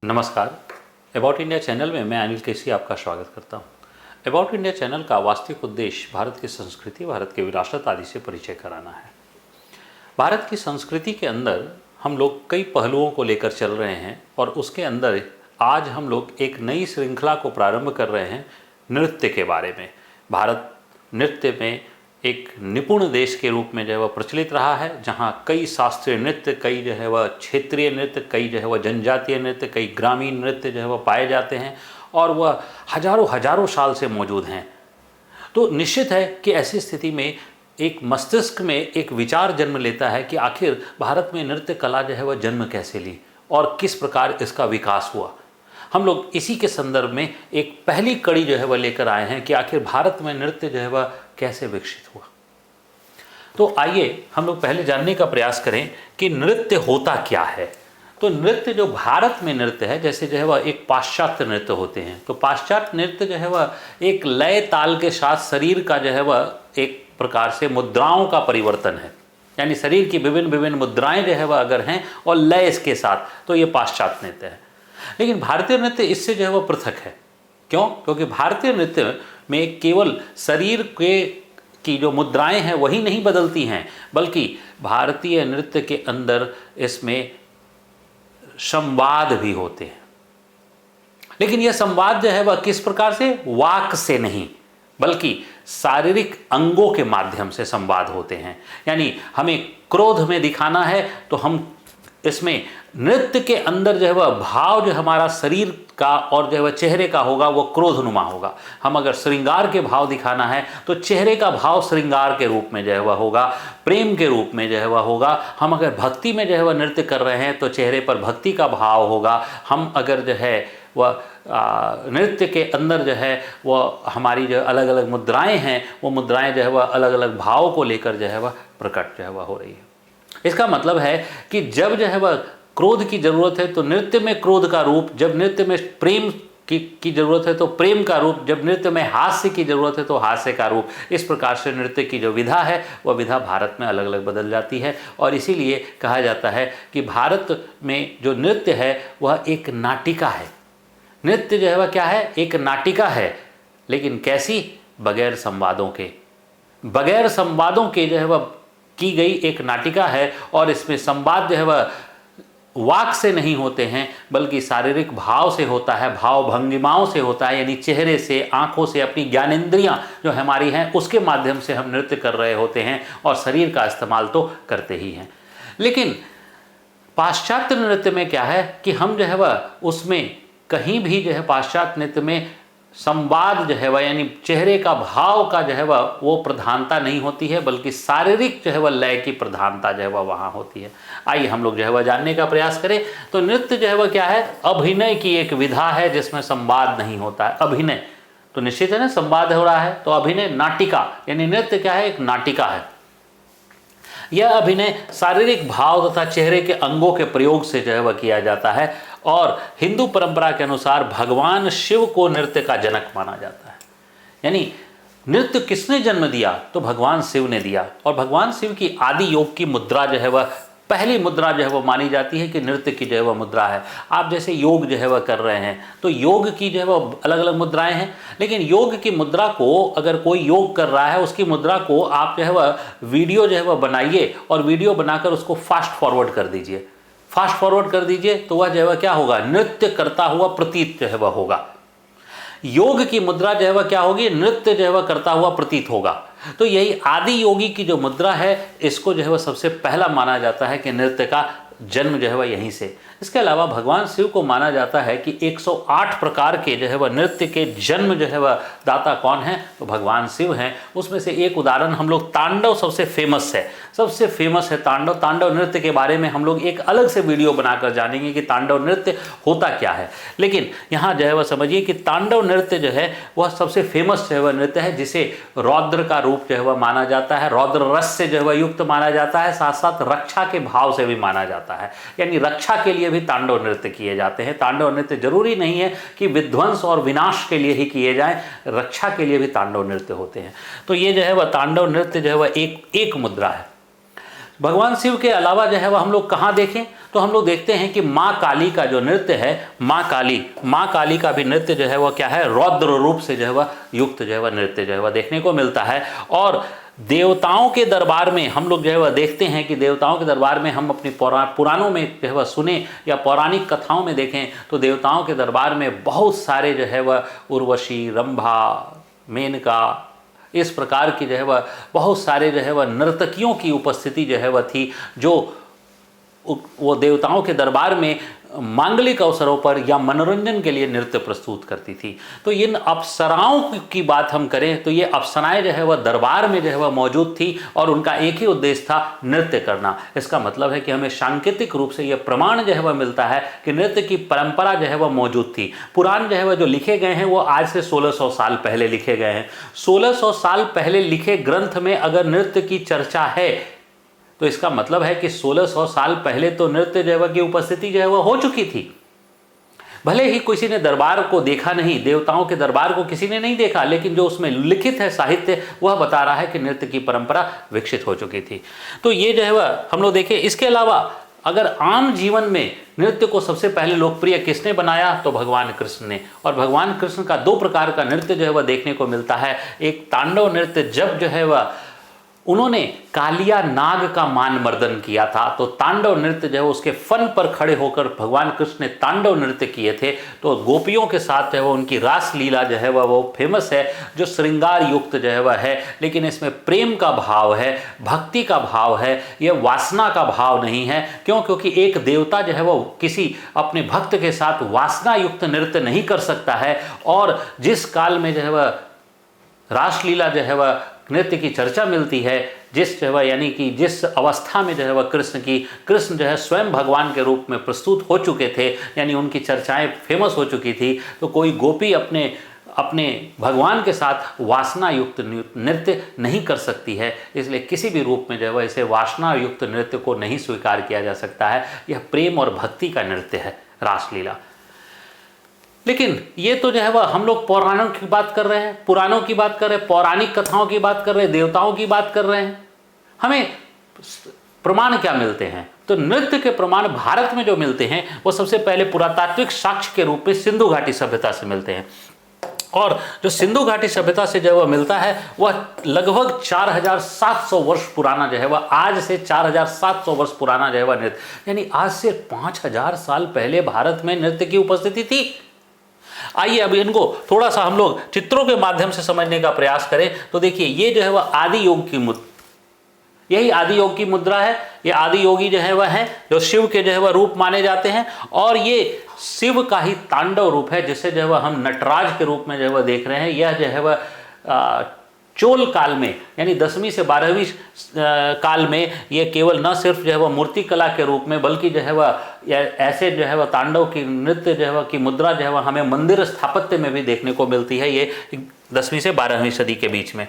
नमस्कार। About India channel में मैं अनिल केसी आपका स्वागत करता हूं। अबाउट इंडिया चैनल का वास्तविक उद्देश्य भारत की संस्कृति, भारत की विरासत आदि से परिचय कराना है। भारत की संस्कृति के अंदर हम लोग कई पहलुओं को लेकर चल रहे हैं और उसके अंदर आज हम लोग एक नई श्रृंखला को प्रारंभ कर रहे हैं नृत्य के बारे में। भारत नृत्य में एक निपुण देश के रूप में जो है वह प्रचलित रहा है, जहाँ कई शास्त्रीय नृत्य, कई जो है वह क्षेत्रीय नृत्य, कई जो है वह जनजातीय नृत्य, कई ग्रामीण नृत्य जो है वह पाए जाते हैं और वह हजारों हजारों साल से मौजूद हैं। तो निश्चित है कि ऐसी स्थिति में एक मस्तिष्क में एक विचार जन्म लेता है कि आखिर भारत में नृत्य कला जो है वह जन्म कैसे ली और किस प्रकार इसका विकास हुआ। हम लोग इसी के संदर्भ में एक पहली कड़ी जो है वह लेकर आए हैं कि आखिर भारत में नृत्य जो है वह कैसे विकसित हुआ। तो आइए हम लोग पहले जानने का प्रयास करें कि नृत्य होता क्या है। तो नृत्य जो भारत में नृत्य है, जैसे जो है वह एक पाश्चात्य नृत्य होते हैं, तो पाश्चात्य नृत्य जो है वह एक लय ताल के साथ शरीर का जो है वह एक प्रकार से मुद्राओं का परिवर्तन है, यानी शरीर की विभिन्न विभिन्न मुद्राएं जो है वह अगर हैं और लय इसके साथ, तो ये पाश्चात्य नृत्य है। लेकिन भारतीय नृत्य इससे जो है वह पृथक है। क्यों? क्योंकि भारतीय नृत्य में केवल शरीर की जो मुद्राएं हैं वही नहीं बदलती हैं, बल्कि भारतीय नृत्य के अंदर इसमें संवाद भी होते हैं। लेकिन यह संवाद जो है वह किस प्रकार से? वाक से नहीं, बल्कि शारीरिक अंगों के माध्यम से संवाद होते हैं। यानी हमें क्रोध में दिखाना है तो हम इसमें नृत्य के अंदर जो है वह भाव जो हमारा शरीर का और जो है वह चेहरे का होगा वो क्रोधनुमा होगा। हम अगर श्रृंगार के भाव दिखाना है तो चेहरे का भाव श्रृंगार के रूप में जो है वह होगा, प्रेम के रूप में जो है वह होगा। हम अगर भक्ति में जो है वह नृत्य कर रहे हैं तो चेहरे पर भक्ति का भाव होगा। हम अगर जो है वह नृत्य के अंदर जो है वह हमारी जो अलग अलग मुद्राएं हैं वो मुद्राएं जो है वह अलग अलग भाव को लेकर जो है वह प्रकट जो है वह हो रही है। इसका मतलब है कि जब जो है वह क्रोध की जरूरत है तो नृत्य में क्रोध का रूप, जब नृत्य में प्रेम की जरूरत है तो प्रेम का रूप, जब नृत्य में हास्य की जरूरत है तो हास्य का रूप। इस प्रकार से नृत्य की जो विधा है वह विधा भारत में अलग अलग बदल जाती है और इसीलिए कहा जाता है कि भारत में जो नृत्य है वह एक नाटिका है। नृत्य जो है वह क्या है? एक नाटिका है। लेकिन कैसी? बगैर संवादों के, बगैर संवादों के जो है वह की गई एक नाटिका है। और इसमें संवाद जो है वह वाक से नहीं होते हैं, बल्कि शारीरिक भाव से होता है, भाव भंगिमाओं से होता है। यानी चेहरे से, आंखों से, अपनी ज्ञानेंद्रियां जो हमारी हैं उसके माध्यम से हम नृत्य कर रहे होते हैं और शरीर का इस्तेमाल तो करते ही हैं। लेकिन पाश्चात्य नृत्य में क्या है कि हम जो है वह उसमें कहीं भी जो है पाश्चात्य नृत्य में संवाद जो है वह यानी चेहरे का भाव का जो है वह वो प्रधानता नहीं होती है, बल्कि शारीरिक जो है वह लय की प्रधानता जो है वह वहाँ होती है। आइए हम लोग जो है वह जानने का प्रयास करें। तो नृत्य जो है वह क्या है? अभिनय की एक विधा है जिसमें संवाद नहीं होता है। अभिनय तो निश्चित है ना, संवाद हो रहा है तो अभिनय नाटिका, यानी नृत्य क्या है? एक नाटिका है। यह अभिनय शारीरिक भाव तथा चेहरे के अंगों के प्रयोग से जो है वह किया जाता है और हिंदू परंपरा के अनुसार भगवान शिव को नृत्य का जनक माना जाता है। यानी नृत्य किसने जन्म दिया? तो भगवान शिव ने दिया। और भगवान शिव की आदि योग की मुद्रा जो है वह पहली मुद्रा जो है वह मानी जाती है कि नृत्य की जो है वह मुद्रा है। आप जैसे योग जो है वह कर रहे हैं तो योग की जो है वह अलग अलग मुद्राएं हैं, लेकिन योग की मुद्रा को अगर कोई योग कर रहा है उसकी मुद्रा को आप जो है वह वीडियो जो है वह बनाइए और वीडियो बनाकर उसको फास्ट फॉरवर्ड कर दीजिए। फास्ट फॉरवर्ड कर दीजिए तो वह जो है वह क्या होगा? नृत्य करता हुआ प्रतीत जो है वह होगा। योग की मुद्रा जो है वह क्या होगी? नृत्य जो है वह करता हुआ प्रतीत होगा। तो यही आदि योगी की जो मुद्रा है इसको जो है वह सबसे पहला माना जाता है कि नृत्य का जन्म जो है वह यहीं से। इसके अलावा भगवान शिव को माना जाता है कि 108 प्रकार के जो है वह नृत्य के जन्म जो है वह दाता कौन है? तो भगवान शिव हैं। उसमें से एक उदाहरण हम लोग तांडव सबसे फेमस है, सबसे फेमस है तांडव। तांडव नृत्य के बारे में हम लोग एक अलग से वीडियो बनाकर जानेंगे कि तांडव नृत्य होता क्या है। लेकिन यहाँ जो है वह समझिए कि तांडव नृत्य जो है वह सबसे फेमस जो है वह नृत्य है जिसे रौद्र का रूप जो है वह माना जाता है, रौद्र रस से जो है वह युक्त माना जाता है, साथ साथ रक्षा के भाव से भी माना जाता है। यानी रक्षा के लिए भी तांडव नृत्य किए जाते हैं। तांडव नृत्य जरूरी नहीं है कि विध्वंस और विनाश के लिए ही किए जाएं, रक्षा के लिए भी तांडव नृत्य होते हैं। तो ये जो है वह तांडव नृत्य जो है वह एक मुद्रा है। भगवान शिव के अलावा जो है वह हम लोग कहाँ देखें तो हम लोग देखते हैं कि माँ काली का जो नृत्य है, माँ काली का भी नृत्य जो है वह क्या है, रौद्र रूप से जो है वह युक्त जो है वह नृत्य जो है वह देखने को मिलता है। और देवताओं के दरबार में हम लोग जो है वह देखते हैं कि देवताओं के दरबार में हम अपने पुराणों में जो है वह सुने या पौराणिक कथाओं में देखें तो देवताओं के दरबार में बहुत सारे जो है वह उर्वशी, रंभा, मेनका, इस प्रकार की जो है वह बहुत सारे जो है वह नर्तकियों की उपस्थिति जो है वह थी, जो वो देवताओं के दरबार में मांगलिक अवसरों पर या मनोरंजन के लिए नृत्य प्रस्तुत करती थी। तो इन अप्सराओं की बात हम करें तो ये अप्सराएं जो है वह दरबार में जो है वह मौजूद थी और उनका एक ही उद्देश्य था, नृत्य करना। इसका मतलब है कि हमें सांकेतिक रूप से यह प्रमाण जो है वह मिलता है कि नृत्य की परंपरा जो है वह मौजूद थी। पुराण जो है वह जो लिखे गए हैं वो आज से 1600 साल पहले लिखे गए हैं। 1600 साल पहले लिखे ग्रंथ में अगर नृत्य की चर्चा है तो इसका मतलब है कि 1600 साल पहले तो नृत्य जो है की उपस्थिति जो है वह हो चुकी थी। भले ही किसी ने दरबार को देखा नहीं, देवताओं के दरबार को किसी ने नहीं देखा, लेकिन जो उसमें लिखित है साहित्य वह बता रहा है कि नृत्य की परंपरा विकसित हो चुकी थी। तो ये जो है वह हम लोग देखें। इसके अलावा अगर आम जीवन में नृत्य को सबसे पहले लोकप्रिय किसने बनाया तो भगवान कृष्ण ने। और भगवान कृष्ण का 2 प्रकार का नृत्य जो है वह देखने को मिलता है। एक तांडव नृत्य, जब जो है वह उन्होंने कालिया नाग का मान मर्दन किया था तो तांडव नृत्य जो है उसके फन पर खड़े होकर भगवान कृष्ण ने तांडव नृत्य किए थे। तो गोपियों के साथ जो है वो उनकी रास लीला जो है वह वो फेमस है, जो श्रृंगार युक्त जो है वह है, लेकिन इसमें प्रेम का भाव है, भक्ति का भाव है, यह वासना का भाव नहीं है। क्यों? क्योंकि एक देवता जो है वो किसी अपने भक्त के साथ वासना युक्त नृत्य नहीं कर सकता है। और जिस काल में जो है वह रासलीला जो है वह नृत्य की चर्चा मिलती है, जिस जो है यानी कि जिस अवस्था में जो है वह कृष्ण जो है स्वयं भगवान के रूप में प्रस्तुत हो चुके थे, यानी उनकी चर्चाएं फेमस हो चुकी थी, तो कोई गोपी अपने भगवान के साथ वासना युक्त नृत्य नहीं कर सकती है। इसलिए किसी भी रूप में जो है वह इसे वासना युक्त नृत्य को नहीं स्वीकार किया जा सकता है। यह प्रेम और भक्ति का नृत्य है रासलीला। लेकिन ये तो जो है वह हम लोग पौराणों की बात कर रहे हैं, पुराणों की बात कर रहे हैं, पौराणिक कथाओं की बात कर रहे हैं, देवताओं की बात कर रहे हैं। हमें प्रमाण क्या मिलते हैं? तो नृत्य के प्रमाण भारत में जो मिलते हैं वो सबसे पहले पुरातात्विक साक्ष्य के रूप में सिंधु घाटी सभ्यता से मिलते हैं। और जो सिंधु घाटी सभ्यता से जो वह मिलता है वह लगभग 4700 वर्ष पुराना जो है वह, आज से 4700 वर्ष पुराना जो है वह नृत्य, यानी आज से 5000 साल पहले भारत में नृत्य की उपस्थिति थी। आइए अब इनको थोड़ा सा हम लोग चित्रों के माध्यम से समझने का प्रयास करें। तो देखिए ये जो है वह आदि योग की मुद्रा, यही आदि योग की मुद्रा है। ये आदि योगी जो है वह है जो शिव के जो है वह रूप माने जाते हैं, और ये शिव का ही तांडव रूप है, जिसे जो है वह हम नटराज के रूप में जो है वह देख रहे हैं। यह जो है वह चोल काल में यानी 10वीं से 12वीं काल में ये केवल न सिर्फ जो है वह मूर्ति कला के रूप में, बल्कि जो है वह ऐसे जो है वह तांडव की नृत्य जो है वह की मुद्रा जो है वह हमें मंदिर स्थापत्य में भी देखने को मिलती है, ये 10वीं से 12वीं सदी के बीच में।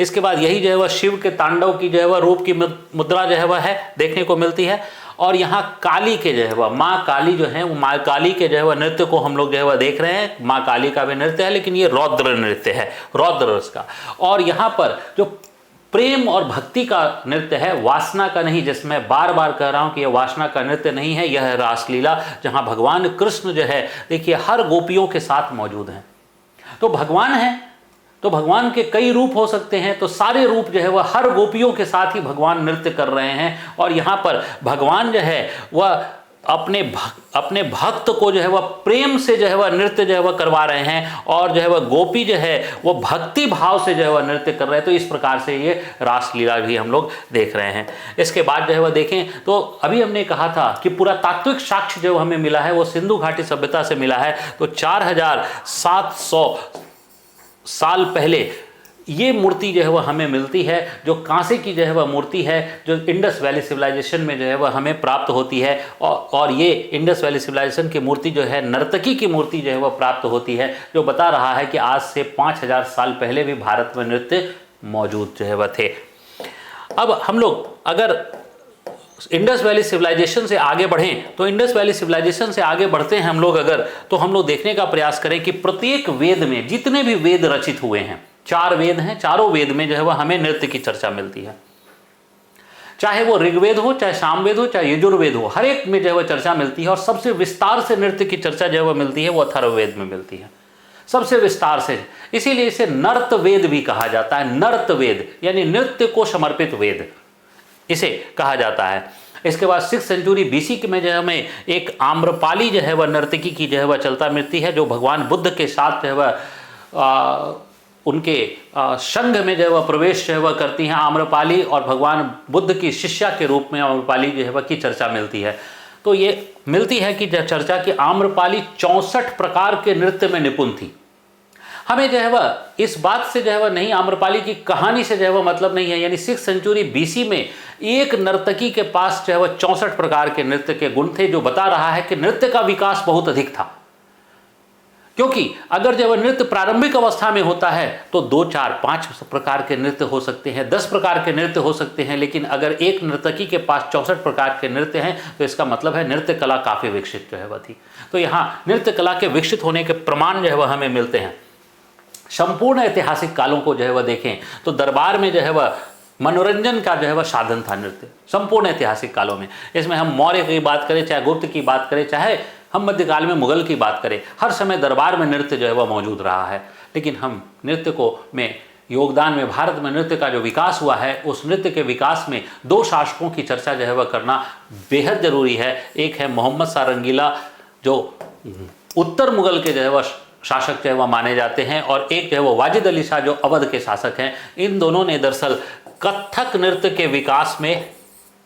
इसके बाद यही जो है वह शिव के तांडव की जो है वह रूप की मुद्रा जो है वह है देखने को मिलती है। और यहाँ काली के जो है वह माँ काली जो है वो माँ काली के जो है वह नृत्य को हम लोग जो है वह देख रहे हैं। माँ काली का भी नृत्य है, लेकिन ये रौद्र नृत्य है, रौद्र रस का। और यहाँ पर जो प्रेम और भक्ति का नृत्य है, वासना का नहीं, जिसमें बार बार कह रहा हूँ कि यह वासना का नृत्य नहीं है, यह है रासलीला, जहाँ भगवान कृष्ण जो है देखिए हर गोपियों के साथ मौजूद हैं। तो भगवान है तो भगवान के कई रूप हो सकते हैं, तो सारे रूप जो है वह हर गोपियों के साथ ही भगवान नृत्य कर रहे हैं। और यहाँ पर भगवान जो है वह अपने भक्त को जो है वह प्रेम से जो है वह नृत्य जो है वह करवा रहे हैं, और जो है वह गोपी जो है वो भक्ति भाव से जो है वह नृत्य कर रहे हैं। तो इस प्रकार से ये रासलीला भी हम लोग देख रहे हैं। इसके बाद जो है वह देखें तो अभी हमने कहा था कि पुरातात्विक साक्ष्य जो हमें मिला है वो सिंधु घाटी सभ्यता से मिला है। तो 4700 साल पहले ये मूर्ति जो है वह हमें मिलती है, जो कांसे की जो है वह मूर्ति है, जो इंडस वैली सिविलाइजेशन में जो है वह हमें प्राप्त होती है। और ये इंडस वैली सिविलाइजेशन की मूर्ति जो है नर्तकी की मूर्ति जो है वह प्राप्त होती है, जो बता रहा है कि आज से 5000 साल पहले भी भारत में नृत्य मौजूद जो है वह थे। अब हम लोग अगर इंडस वैली सिविलाइजेशन से आगे बढ़ें, तो इंडस वैली सिविलाइजेशन से आगे बढ़ते हैं हम लोग अगर, तो हम लोग देखने का प्रयास करें कि प्रत्येक वेद में जितने भी वेद रचित हुए हैं, 4 वेद हैं, चारों वेद में जो है वह हमें नृत्य की चर्चा मिलती है। चाहे वो ऋग्वेद हो, चाहे सामवेद हो, चाहे यजुर्वेद हो, हर एक में जो है वह चर्चा मिलती है। और सबसे विस्तार से नृत्य की चर्चा जो है वह मिलती है वो अथर्ववेद में मिलती है, सबसे विस्तार से। इसीलिए इसे नर्तवेद भी कहा जाता है। नर्तवेद यानी नृत्य को समर्पित वेद इसे कहा जाता है। इसके बाद 6th सेंचुरी बीसी में जो है हमें एक आम्रपाली जो है वह नर्तकी की जो है वह चलता मिलती है, जो भगवान बुद्ध के साथ जो है वह उनके संघ में जो है वह प्रवेश जो है वह करती हैं आम्रपाली, और भगवान बुद्ध की शिष्या के रूप में आम्रपाली जो है वह की चर्चा मिलती है। तो ये मिलती है कि चर्चा की आम्रपाली 64 प्रकार के नृत्य में निपुण थी। हमें जो है वह इस बात से जो है वह नहीं, आम्रपाली की कहानी से जो है वह मतलब नहीं है। यानी 6th सेंचुरी बीसी में एक नर्तकी के पास जो है वह 64 प्रकार के नृत्य के गुण थे, जो बता रहा है कि नृत्य का विकास बहुत अधिक था। क्योंकि अगर जब नृत्य प्रारंभिक अवस्था में होता है तो 2, 4, 5 प्रकार के नृत्य हो सकते हैं, 10 प्रकार के नृत्य हो सकते हैं, लेकिन अगर एक नर्तकी के पास 64 प्रकार के नृत्य हैं तो इसका मतलब है नृत्य कला काफ़ी विकसित जो है वह थी। तो यहाँ नृत्य कला के विकसित होने के प्रमाण जो है वह हमें मिलते हैं। संपूर्ण ऐतिहासिक कालों को जो है वह देखें तो दरबार में जो है वह मनोरंजन का जो है वह साधन था नृत्य, संपूर्ण ऐतिहासिक कालों में। इसमें हम मौर्य की बात करें, चाहे गुप्त की बात करें, चाहे हम मध्यकाल में मुगल की बात करें, हर समय दरबार में नृत्य जो है वह मौजूद रहा है। लेकिन हम नृत्य को में योगदान में, भारत में नृत्य का जो विकास हुआ है, उस नृत्य के विकास में 2 शासकों की चर्चा जो है वह करना बेहद जरूरी है। एक है मोहम्मद शाह रंगीला, जो उत्तर मुगल के जो है वह शासक जो है वह माने जाते हैं, और एक जो है वो वाजिद अली शाह जो अवध के शासक हैं। इन दोनों ने दरअसल कथक नृत्य के विकास में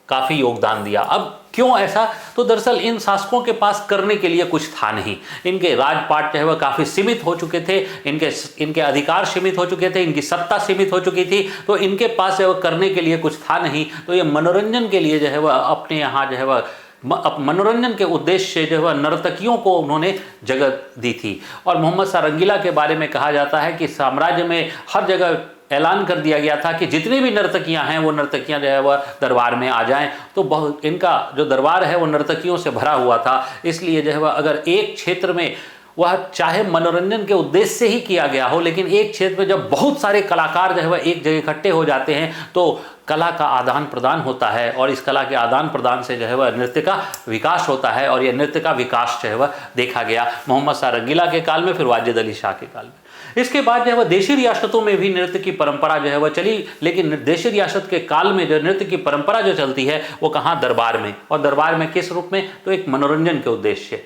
काफ़ी योगदान दिया। अब क्यों ऐसा? तो दरअसल इन शासकों के पास करने के लिए कुछ था नहीं। इनके राजपाट जो है वह काफ़ी सीमित हो चुके थे, इनके अधिकार सीमित हो चुके थे, इनकी सत्ता सीमित हो चुकी थी, तो इनके पास जो है करने के लिए कुछ था नहीं। तो ये मनोरंजन के लिए जो है वह अपने यहाँ जो है वह मनोरंजन के उद्देश्य से जो है वह नर्तकियों को उन्होंने जगह दी थी। और मोहम्मद शाह रंगीला के बारे में कहा जाता है कि साम्राज्य में हर जगह ऐलान कर दिया गया था कि जितनी भी नर्तकियां हैं वो नर्तकियां जो है वह दरबार में आ जाएं। तो बहुत इनका जो दरबार है वो नर्तकियों से भरा हुआ था। इसलिए जो है वह अगर एक क्षेत्र में वह चाहे मनोरंजन के उद्देश्य से ही किया गया हो, लेकिन एक क्षेत्र में जब बहुत सारे कलाकार जो है वह एक जगह इकट्ठे हो जाते हैं तो कला का आदान प्रदान होता है, और इस कला के आदान प्रदान से जो है वह नृत्य का विकास होता है। और यह नृत्य का विकास जो है वह देखा गया मोहम्मद शाह रंगीला के काल में, फिर वाजिद अली शाह के काल में। इसके बाद जो है वह देशी रियासतों में भी नृत्य की परंपरा जो है वह चली, लेकिन देशी रियासत के काल में जो नृत्य की परंपरा जो चलती है वो कहाँ? दरबार में। और दरबार में किस रूप में? तो एक मनोरंजन के उद्देश्य।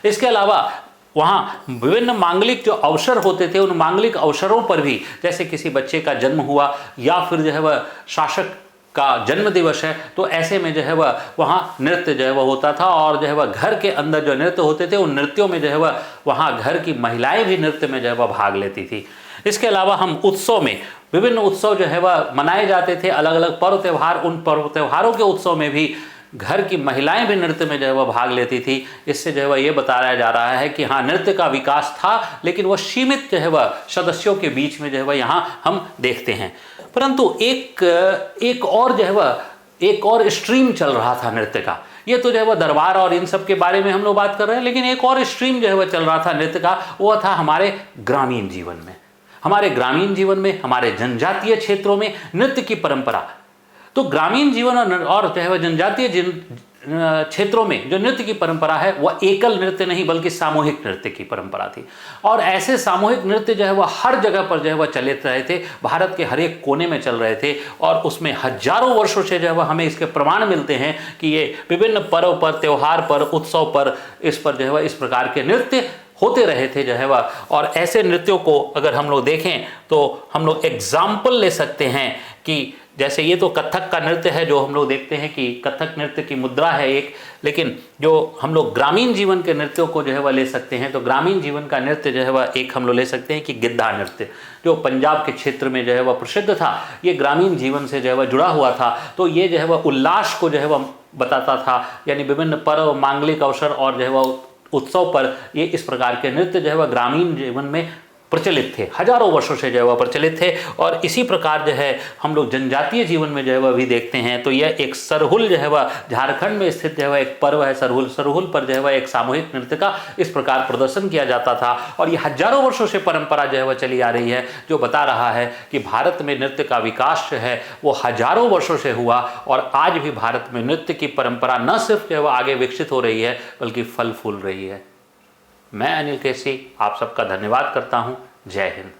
इसके अलावा वहाँ विभिन्न मांगलिक जो अवसर होते थे, उन मांगलिक अवसरों पर भी, जैसे किसी बच्चे का जन्म हुआ या फिर जो है वह शासक का जन्म दिवस है, तो ऐसे में जो है वह वहाँ नृत्य जो है वह होता था। और जो है वह घर के अंदर जो नृत्य होते थे उन नृत्यों में जो है वह वहाँ घर की महिलाएं भी नृत्य में जो है वह भाग लेती थी। इसके अलावा हम उत्सव में, विभिन्न उत्सव जो है वह मनाए जाते थे, अलग अलग पर्व त्यौहार, उन पर्व त्यौहारों के उत्सव में भी घर की महिलाएं भी नृत्य में जो है वह भाग लेती थी। इससे जो है वह ये बताया जा रहा है कि हाँ, नृत्य का विकास था, लेकिन वह सीमित जो है वह सदस्यों के बीच में जो है वह यहाँ हम देखते हैं। परंतु एक और जो है वह एक और स्ट्रीम चल रहा था नृत्य का। ये तो जो है वह दरबार और इन सब के बारे में हम लोग बात कर रहे हैं, लेकिन एक और स्ट्रीम जो है वह चल रहा था नृत्य का, वो था हमारे ग्रामीण जीवन में। हमारे ग्रामीण जीवन में, हमारे जनजातीय क्षेत्रों में नृत्य की परंपरा। तो ग्रामीण जीवन और जो है वह जनजातीय क्षेत्रों में जो नृत्य की परंपरा है वह एकल नृत्य नहीं बल्कि सामूहिक नृत्य की परंपरा थी। और ऐसे सामूहिक नृत्य जो है वह हर जगह पर जो है वह चले रहे थे, भारत के हर एक कोने में चल रहे थे। और उसमें हजारों वर्षों से जो है वह हमें इसके प्रमाण मिलते हैं कि ये विभिन्न पर्व पर, त्यौहार पर, उत्सव पर, इस पर जो है वह इस प्रकार के नृत्य होते रहे थे जो है वह। और ऐसे नृत्यों को अगर हम लोग देखें तो हम लोग एग्जाम्पल ले सकते हैं कि जैसे ये तो कथक का नृत्य है जो हम लोग देखते हैं कि कथक नृत्य की मुद्रा है एक, लेकिन जो हम लोग ग्रामीण जीवन के नृत्यों को जो है वह ले सकते हैं, तो ग्रामीण जीवन का नृत्य जो है वह एक हम लोग ले सकते हैं कि गिद्धा नृत्य, जो पंजाब के क्षेत्र में जो है वह प्रसिद्ध था। ये ग्रामीण जीवन से जो है वह जुड़ा हुआ था। तो ये जो है वह उल्लास को जो है वह बताता था, यानी विभिन्न पर्व, मांगलिक अवसर और जो है वह उत्सव पर ये इस प्रकार के नृत्य जो है वह ग्रामीण जीवन में प्रचलित थे, हजारों वर्षों से जो है वह प्रचलित थे। और इसी प्रकार जो है हम लोग जनजातीय जीवन में जो है वह भी देखते हैं। तो यह एक सरहुल जो है वह झारखंड में स्थित जो है वह एक पर्व है सरहुल। सरहुल पर जो है वह एक सामूहिक नृत्य का इस प्रकार प्रदर्शन किया जाता था और ये हजारों वर्षों से परंपरा जो है वह चली आ रही है, जो बता रहा है कि भारत में नृत्य का विकास जो है वो हजारों वर्षों से हुआ और आज भी भारत में नृत्य की परंपरा न सिर्फ जो है वह आगे विकसित हो रही है बल्कि फल फूल रही है। मैं अनिल केसी आप सबका धन्यवाद करता हूं। जय हिंद।